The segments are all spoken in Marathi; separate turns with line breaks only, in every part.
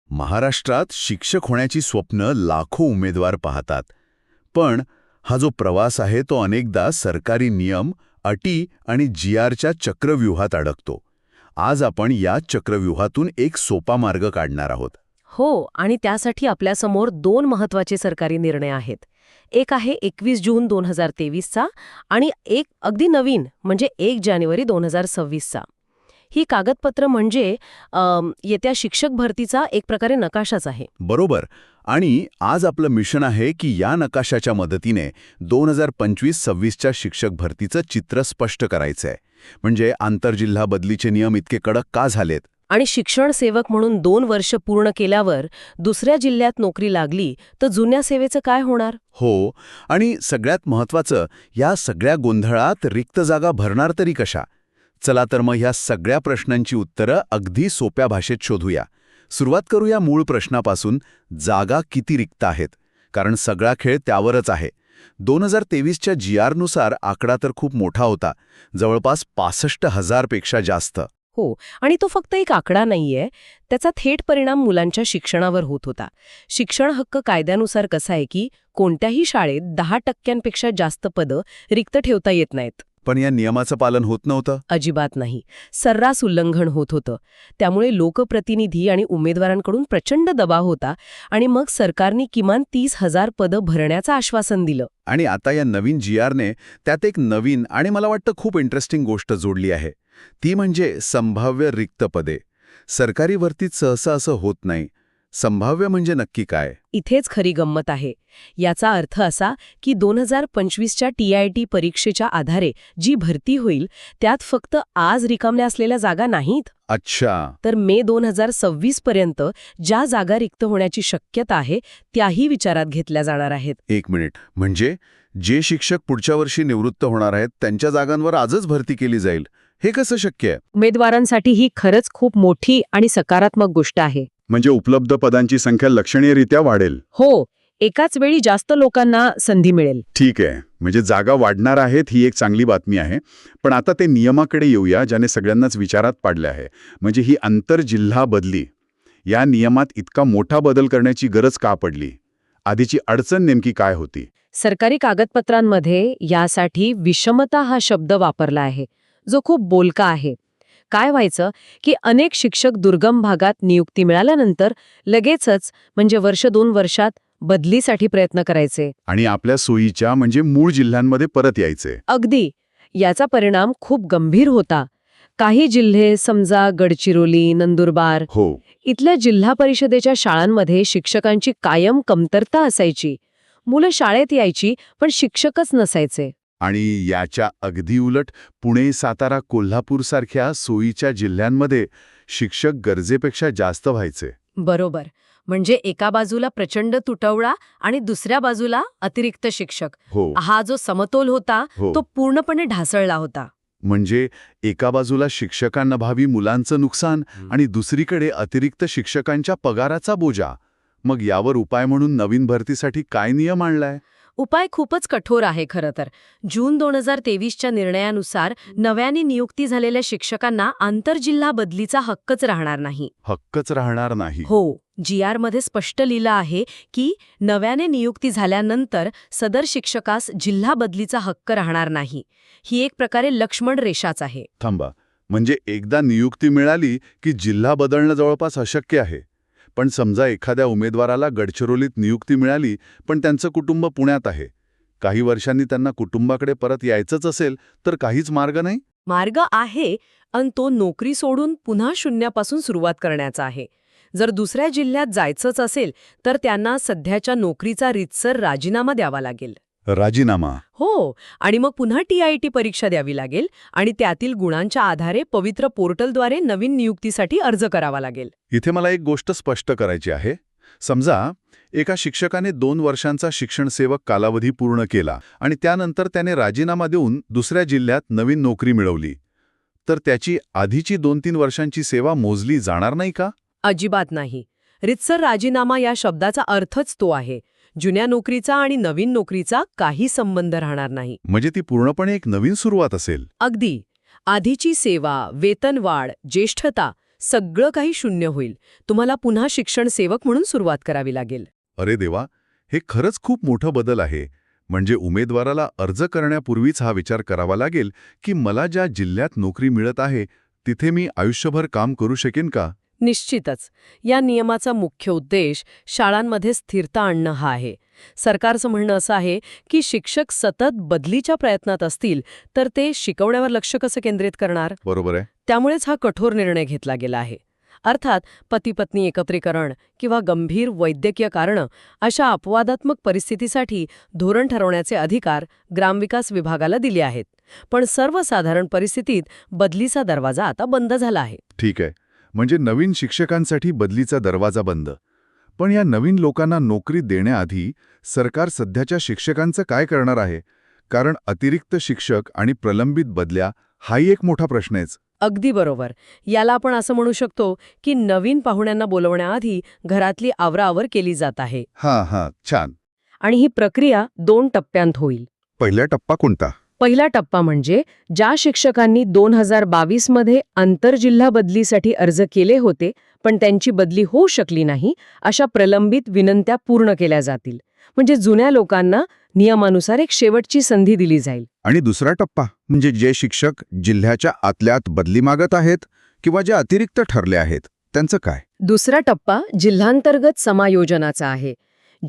महाराष्ट्रात शिक्षक होण्याची स्वप्न लाखो उमेदवार पाहतात. पण हा जो प्रवास आहे तो अनेकदा सरकारी नियम, अटी आणि GRच्या चक्रव्यूहात अडकतो. आज आपण या चक्रव्यूहातून एक सोपा मार्ग काढणार आहोत.
हो, आणि त्यासाठी आपल्यासमोर 2 महत्त्वाचे सरकारी निर्णय आहेत. एक आहे 21 जून 2023चा आणि एक अगदी नवीन म्हणजे 1 जानेवारी 2026चा. ही कागदपत्र म्हणजे येत्या शिक्षक भरतीचा एक प्रकारे नकाशाच आहे.
बरोबर. आणि आज आपलं मिशन आहे की या नकाशाच्या मदतीने 2025-26च्या शिक्षक भरतीचं चित्र स्पष्ट करायचंय. म्हणजे आंतरजिल्हा बदलीचे नियम इतके कडक का झालेत?
आणि शिक्षण सेवक म्हणून 2 वर्ष पूर्ण केल्यावर दुसऱ्या जिल्ह्यात नोकरी लागली तर जुन्या सेवेचं काय होणार?
हो, आणि सगळ्यात महत्त्वाचं, या सगळ्या गोंधळात रिक्त जागा भरणार तरी कशा? चला तर मग ह्या सगळ्या प्रश्नांची उत्तरं अगदी सोप्या भाषेत शोधूया. सुरुवात करूया मूळ प्रश्नापासून, जागा किती रिक्त आहेत? कारण सगळा खेळ त्यावरच आहे. 2023च्या GRनुसार आकडा तर खूप मोठा होता, जवळपास 65,000 पेक्षा जास्त.
हो, आणि तो फक्त एक आकडा नाहीये, त्याचा थेट परिणाम मुलांच्या शिक्षणावर होत होता. शिक्षण हक्क कायद्यानुसार कसा आहे की कोणत्याही शाळेत 10% जास्त पदं रिक्त ठेवता येत नाहीत.
पण या नियमाचं पालन होत नव्हतं?
अजिबात नाही. सर्रास उल्लंघन होत होतं. त्यामुळे लोकप्रतिनिधी आणि उमेदवारांकडून प्रचंड दबाव होता आणि मग सरकारने किमान 30,000 पदं भरण्याचं आश्वासन दिलं.
आणि आता या नवीन GRने त्यात एक नवीन आणि मला वाटतं खूप इंटरेस्टिंग गोष्ट जोडली आहे. ती म्हणजे संभाव्य रिक्त पदे. सरकारी भरतीत सहसा असं होत नाही. संभाव्य म्हणजे नक्की काय?
इथेच खरी गंमत आहे. याचा अर्थ असा की 2025च्या TIT परीक्षेच्या आधारे जी भरती होईल त्यात फक्त आज रिकाम्या असलेल्या जागा नाहीत.
अच्छा.
तर मे 2026 पर्यंत ज्या जागा रिक्त होण्याची शक्यता आहे त्याही विचारात घेतल्या जाणार आहेत.
एक मिनिट, म्हणजे जे शिक्षक पुढच्या वर्षी निवृत्त होणार आहेत त्यांच्या जागांवर आजच भरती केली जाईल? हे कसं शक्य आहे?
उमेदवारांसाठी ही खरंच खूप मोठी आणि सकारात्मक गोष्ट आहे.
म्हणजे उपलब्ध पदांची संख्या लक्षणीयरित्या वाढेल?
हो, एकाच वेळी जास्त लोकांना संधी मिळेल.
ठीक आहे, म्हणजे जागा वाढणार आहेत ही एक चांगली बातमी आहे. पण आता ते नियमाकडे येऊया ज्याने सगळ्यांनाच विचारात पाडले आहे. म्हणजे ही आंतरजिल्हा बदली, या नियमात इतका मोठा बदल करण्याची गरज का पडली? आधीची अडचण नेमकी काय होती?
सरकारी कागदपत्रांमध्ये यासाठी विषमता हा शब्द वापरला आहे, जो खूप बोलका आहे. काय व्हायचं की अनेक शिक्षक दुर्गम भागात नियुक्ती मिळाल्यानंतर लगेचच म्हणजे 1-2 वर्षात बदलीसाठी प्रयत्न करायचे
आणि आपल्या सोयीच्या म्हणजे मूळ जिल्ह्यांमध्ये परत यायचे.
अगदी. याचा परिणाम खूप गंभीर होता. काही जिल्हे समजा गडचिरोली, नंदुरबार, इथल्या जिल्हा परिषदेच्या शाळांमध्ये शिक्षकांची कायम कमतरता असायची. मुलं शाळेत यायची पण शिक्षकच नसायचे.
आणि याच्या अगदी उलट पुणे, सातारा, कोल्हापूर सारख्या सोयीच्या जिल्ह्यांमध्ये शिक्षक गरजेपेक्षा जास्त व्हायचे.
बरोबर. म्हणजे एका बाजूला प्रचंड तुटवडा आणि दुसऱ्या बाजूला अतिरिक्त शिक्षक. हा जो समतोल होता तो पूर्णपणे ढासळला होता.
म्हणजे एका बाजूला शिक्षकांना भावी मुलांचं नुकसान आणि दुसरीकडे अतिरिक्त शिक्षकांच्या पगाराचा बोजा. मग यावर उपाय म्हणून नवीन भरतीसाठी काय नियम आणलाय?
उपाय खूपच कठोर आहे खरं तर. जून 2023च्या निर्णयानुसार नव्याने नियुक्ती झालेल्या शिक्षकांना आंतरजिल्हा बदलीचा हक्कच राहणार नाही.
हक्कच राहणार नाही?
हो. GRमध्ये स्पष्ट लिहिलं आहे की नव्याने नियुक्ती झाल्यानंतर सदर शिक्षकास जिल्हा बदलीचा हक्क राहणार नाही. ही एक प्रकारे लक्ष्मण रेषाच आहे.
थांबा, म्हणजे एकदा नियुक्ती मिळाली की जिल्हा बदलणं जवळपास अशक्य आहे. पण समजा एखाद्या उमेदवाराला गडचिरोलीत नियुक्ती मिळाली पण त्यांचं कुटुंब पुण्यात आहे. काही वर्षांनी त्यांना कुटुंबाकडे परत यायचंच असेल तर काहीच मार्ग नाही?
मार्ग आहे, आणि तो नोकरी सोडून पुन्हा शून्यापासून सुरुवात करण्याचा आहे. जर दुसऱ्या जिल्ह्यात जायचंच असेल तर त्यांना सध्याच्या नोकरीचा रीतसर राजीनामा द्यावा लागेल.
राजीनामा?
हो, आणि मग पुन्हा TIT परीक्षा द्यावी लागेल आणि त्यातील गुणांच्या आधारे पवित्र पोर्टलद्वारे नवीन नियुक्तीसाठी अर्ज करावा लागेल.
इथे मला एक गोष्ट स्पष्ट करायची आहे. समजा एका शिक्षकाने 2 वर्षांचा शिक्षण सेवक कालावधी पूर्ण केला आणि त्यानंतर त्याने राजीनामा देऊन दुसऱ्या जिल्ह्यात नवीन नोकरी मिळवली, तर त्याची आधीची 2-3 वर्षांची सेवा मोजली जाणार नाही का?
अजिबात नाही. रीतसर राजीनामा या शब्दाचा अर्थच तो आहे. जुन्या नोकरीचा आणि नवीन नोकरीचा काही संबंध राहणार नाही.
म्हणजे ती पूर्णपणे एक नवीन सुरुवात असेल?
अगदी. आधीची सेवा, वेतनवाढ, ज्येष्ठता सगळं काही शून्य होईल. तुम्हाला पुन्हा शिक्षण सेवक म्हणून सुरुवात करावी लागेल.
अरे देवा, हे खरंच खूप मोठा बदल आहे. म्हणजे उमेदवाराला अर्ज करण्यापूर्वीच हा विचार करावा लागेल की मला ज्या जिल्ह्यात नोकरी मिळत आहे तिथे मी आयुष्यभर काम करू शकेन का?
निश्चितच. या नियमाचा मुख्य उद्देश शाळांमध्ये स्थिरता आणणं हा आहे. सरकारचं म्हणणं असं आहे की शिक्षक सतत बदलीच्या प्रयत्नात असतील तर ते शिकवण्यावर लक्ष कसं केंद्रित करणार?
बरोबर आहे.
त्यामुळेच हा कठोर निर्णय घेतला गेला आहे. अर्थात पती-पत्नी एकत्रीकरण किंवा गंभीर वैद्यकीय कारणं अशा अपवादात्मक परिस्थितीसाठी धोरण ठरवण्याचे अधिकार ग्रामविकास विभागाला दिले आहेत. पण सर्वसाधारण परिस्थितीत बदलीचा दरवाजा आता बंद झाला आहे.
ठीक आहे. म्हणजे नवीन शिक्षकांसाठी बदलीचा दरवाजा बंद. पण या नवीन लोकांना नोकरी देण्याआधी सरकार सध्याच्या शिक्षकांचं काय करणार आहे? कारण अतिरिक्त शिक्षक आणि प्रलंबित बदल्या हाही एक मोठा प्रश्न आहेच.
अगदी बरोबर. याला आपण असं म्हणू शकतो की नवीन पाहुण्यांना बोलवण्याआधी घरातली आवराआवर केली जात आहे.
हां, छान.
आणि ही प्रक्रिया 2 टप्प्यांत होईल.
पहिला टप्पा कोणता?
पहिला टप्पा म्हणजे ज्या शिक्षकांनी 2022 मध्ये आंतरजिल्हा बदलीसाठी अर्ज केले होते पण त्यांची बदली होऊ शकली नाही, अशा प्रलंबित विनंत्या पूर्ण केल्या जातील. म्हणजे जुन्या लोकांना नियमानुसार एक शेवटची संधी दिली जाईल.
आणि दुसरा टप्पा म्हणजे जे शिक्षक जिल्ह्याच्या आतल्यात बदली मागत आहेत किंवा जे अतिरिक्त ठरले आहेत त्यांचं काय?
दुसरा टप्पा जिल्हांतर्गत समायोजनाचा आहे.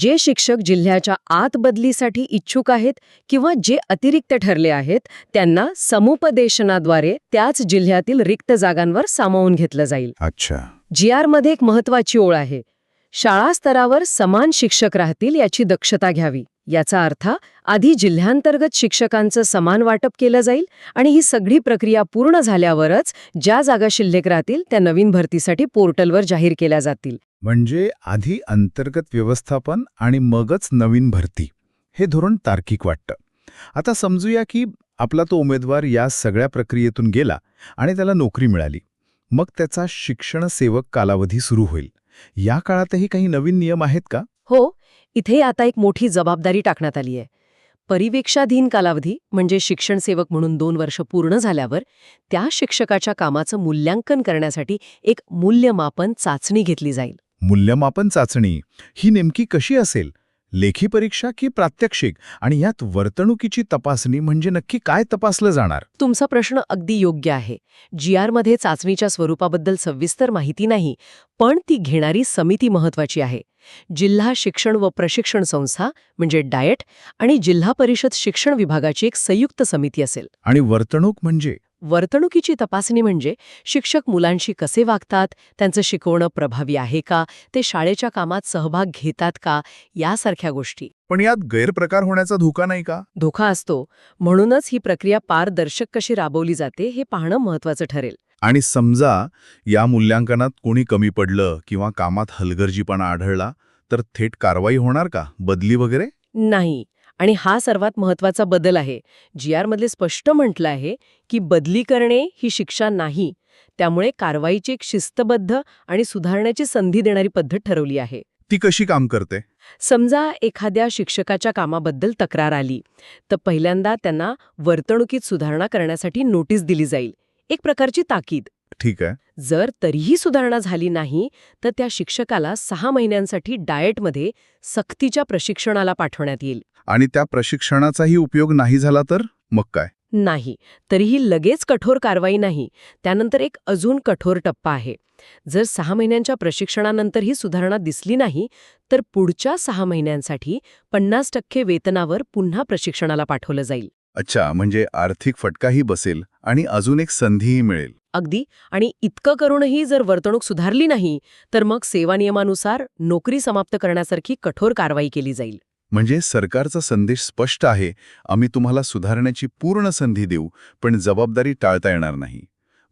जे शिक्षक जिल्ह्याच्या आत बदलीसाठी इच्छुक आहेत किंवा जे अतिरिक्त ठरले आहेत त्यांना समुपदेशनाद्वारे त्याच जिल्ह्यातील रिक्त जागांवर सामावून घेतलं जाईल.
अच्छा.
GR मध्ये एक महत्वाची ओळ आहे. शाळा स्तरावर समान शिक्षक राहतील याची दक्षता घ्यावी. याचा अर्थ आधी जिल्ह्यांतर्गत शिक्षकांचं समान वाटप केलं जाईल आणि ही सगळी प्रक्रिया पूर्ण झाल्यावरच ज्या जागा शिल्लक राहतील त्या नवीन भरतीसाठी पोर्टलवर जाहीर केल्या जातील.
म्हणजे आधी अंतर्गत व्यवस्थापन आणि मगच नवीन भरती. हे धोरण तार्किक वाटतं. आता समजूया की आपला तो उमेदवार या सगळ्या प्रक्रियेतून गेला आणि त्याला नोकरी मिळाली. मग त्याचा शिक्षण सेवक कालावधी सुरू होईल. या काळातही काही नवीन नियम आहेत का?
हो, इथे आता एक मोठी जबाबदारी टाकण्यात आली आहे. परिवेक्षाधीन कालावधी म्हणजे शिक्षण सेवक म्हणून 2 वर्ष पूर्ण झाल्यावर त्या शिक्षकाच्या कामाचं मूल्यांकन करण्यासाठी एक मूल्यमापन चाचणी घेतली जाईल.
मूल्यमापन चाचणी ही नेमकी कशी असेल? लेखी परीक्षा की प्रात्यक्षिक? आणि यात वर्तणुकीची तपासणी म्हणजे नक्की काय तपासलं जाणार?
तुमचा प्रश्न अगदी योग्य आहे. GR मध्ये चाचणीच्या स्वरूपाबद्दल सविस्तर माहिती नाही, पण ती घेणारी समिती महत्वाची आहे. जिल्हा शिक्षण व प्रशिक्षण संस्था म्हणजे डाएट आणि जिल्हा परिषद शिक्षण विभागाची एक संयुक्त समिती असेल.
आणि वर्तणूक म्हणजे?
वर्तणुकीची तपासणी म्हणजे शिक्षक मुलांशी कसे वागतात, त्यांचं शिकवणं प्रभावी आहे का, ते शाळेच्या कामात सहभाग घेतात का, यासारख्या गोष्टी.
पण यात गैरप्रकार होण्याचा धोका नाही का?
धोका असतो. म्हणूनच ही प्रक्रिया पारदर्शक कशी राबवली जाते हे पाहणं महत्वाचं ठरेल.
आणि समजा या मूल्यांकनात कोणी कमी पडलं किंवा कामात हलगर्जीपणा आढळला तर थेट कारवाई होणार का? बदली वगैरे?
नाही. आणि हा सर्वात महत्वाचा बदल आहे. GR मधले स्पष्ट म्हटलं आहे की बदली करणे ही शिक्षा नाही. त्यामुळे कारवाईची एक शिस्तबद्ध आणि सुधारण्याची संधी देणारी पद्धत ठरवली आहे.
ती कशी काम करते?
समजा एखाद्या शिक्षकाच्या कामाबद्दल तक्रार आली तर पहिल्यांदा त्यांना वर्तणुकीत सुधारणा करण्यासाठी नोटीस दिली जाईल. एक प्रकारची ताकीद.
ठीक आहे.
जर तरीही सुधारणा झाली नाही तर त्या शिक्षकाला 6 महिन्यांसाठी डाएटमध्ये सक्तीच्या प्रशिक्षणाला पाठवण्यात येईल.
आणि त्या प्रशिक्षणाचाही उपयोग नाही झाला तर मग काय?
नाही. तरीही लगेच कठोर कारवाई नाही. त्यानंतर एक अजून कठोर टप्पा आहे. जर 6 महिन्यांच्या प्रशिक्षणानंतरही सुधारणा दिसली नाही तर पुढच्या 6 महिन्यांसाठी 50% वेतनावर पुन्हा प्रशिक्षणाला पाठवलं जाईल.
अच्छा, म्हणजे आर्थिक फटकाही बसेल आणि अजून एक संधीही मिळेल.
अगदी. आणि इतकं करूनही जर वर्तणूक सुधारली नाही तर मग सेवा नियमानुसार नोकरी समाप्त करण्यासारखी कठोर कारवाई केली जाईल.
म्हणजे सरकारचा संदेश स्पष्ट आहे, आम्ही तुम्हाला सुधारण्याची पूर्ण संधी देऊ, पण जबाबदारी टाळता येणार नाही.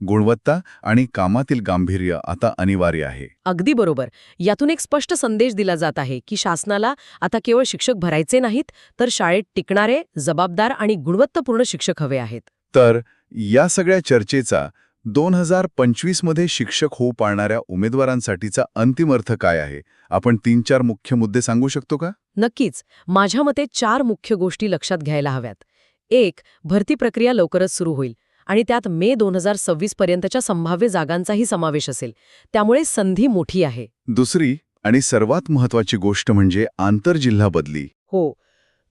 गुणवत्ता आणि कामातील गांभीर्य आता अनिवार्य आहे.
अगदी बरोबर. यातून एक स्पष्ट संदेश दिला जात आहे की शासनाला आता केवळ शिक्षक भरायचे नाहीत तर शाळेत टिकणारे, जबाबदार आणि गुणवत्तापूर्ण शिक्षक हवे आहेत.
तर या सगळ्या चर्चेचा 2025 मध्ये शिक्षक होऊ पाळणाऱ्या उमेदवारांसाठीचा अंतिम अर्थ काय आहे? आपण 3-4 मुख्य मुद्दे सांगू शकतो का?
नक्कीच. माझ्या मते 4 मुख्य गोष्टी लक्षात घ्यायला हव्यात. 1. भरती प्रक्रिया लवकरच सुरू होईल. आणि त्यात मे 2026 पर्यंतच्या संभाव्य जागांचाही समावेश असेल. त्यामुळे संधी मोठी आहे.
दुसरी आणि सर्वात महत्वाची गोष्ट म्हणजे आंतरजिल्हा बदली.
हो.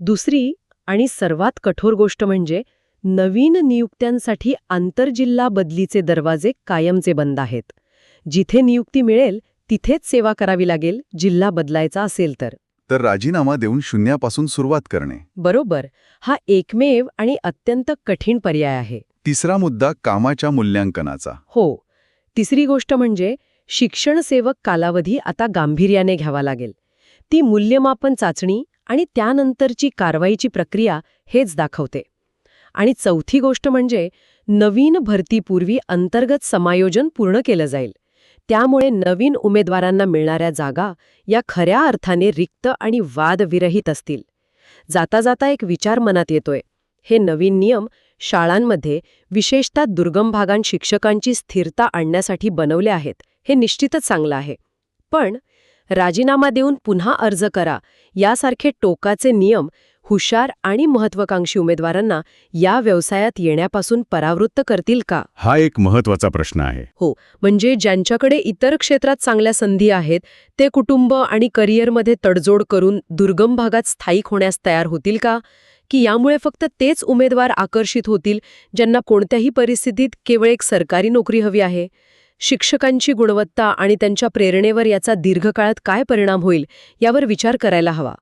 दुसरी आणि सर्वात कठोर गोष्ट म्हणजे नवीन नियुक्त्यांसाठी आंतरजिल्हा बदलीचे दरवाजे कायमचे बंद आहेत. जिथे नियुक्ती मिळेल तिथेच सेवा करावी लागेल, जिल्हा बदलायचा असेल तर.
तर राजीनामा देऊन शून्यापासून सुरुवात करणे.
बरोबर. हा एकमेव आणि अत्यंत कठीण पर्याय आहे.
तिसरा मुद्दा कामाच्या मूल्यांकनाचा.
हो. तिसरी गोष्ट म्हणजे शिक्षण सेवक कालावधी आता गांभीर्याने घ्यावा लागेल. ती मूल्यमापन चाचणी आणि त्यानंतरची कारवाईची प्रक्रिया हेच दाखवते. आणि चौथी गोष्ट म्हणजे नवीन भरतीपूर्वी अंतर्गत समायोजन पूर्ण केलं जाईल. त्यामुळे नवीन उमेदवारांना मिळणाऱ्या जागा या खऱ्या अर्थाने रिक्त आणि वादविरहित असतील. जाता जाता एक विचार मनात येतोय. हे नवीन नियम शाळांमध्ये विशेषतः दुर्गम भागांत शिक्षकांची स्थिरता आणण्यासाठी बनवले आहेत. हे निश्चितच चांगलं आहे. पण राजीनामा देऊन पुन्हा अर्ज करा यासारखे टोकाचे नियम हुशार आणि महत्त्वाकांक्षी उमेदवारांना या व्यवसायात येण्यापासून परावृत्त करतील का?
हा एक महत्वाचा प्रश्न आहे.
हो, म्हणजे ज्यांच्याकडे इतर क्षेत्रात चांगल्या संधी आहेत ते कुटुंब आणि करिअरमध्ये तडजोड करून दुर्गम भागात स्थायिक होण्यास तयार होतील का? की यामुळे फक्त तेच उमेदवार आकर्षित होतील ज्यांना कोणत्याही परिस्थितीत केवळ एक सरकारी नोकरी हवी आहे? शिक्षकांची गुणवत्ता आणि त्यांच्या प्रेरणेवर याचा दीर्घकाळात काय परिणाम होईल यावर विचार करायला हवा.